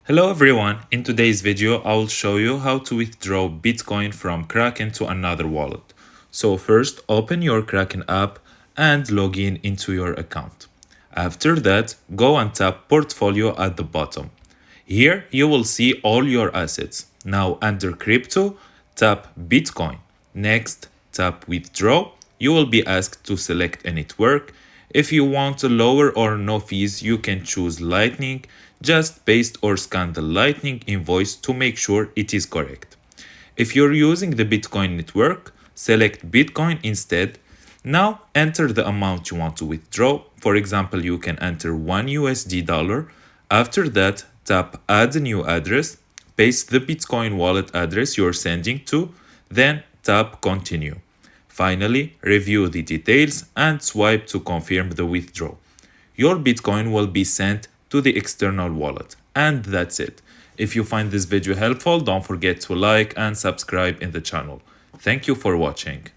Hello everyone, in today's video I will show you how to withdraw Bitcoin from Kraken to another wallet. So first open your Kraken app and log in into your account. After that, go and tap Portfolio at the bottom. Here you will see all your assets. Now under Crypto, tap Bitcoin. Next, tap Withdraw. You will be asked to select a network. If you want a lower or no fees, you can choose Lightning. Just paste or scan the Lightning invoice to make sure it is correct. If you're using the Bitcoin network, select Bitcoin instead. Now enter the amount you want to withdraw. For example, you can enter 1 USD dollar. After that, tap Add a new address, paste the Bitcoin wallet address you're sending to, then tap Continue. Finally, review the details and swipe to confirm the withdrawal. Your Bitcoin will be sent to the external wallet. And that's it. If you find this video helpful, don't forget to like and subscribe in the channel. Thank you for watching.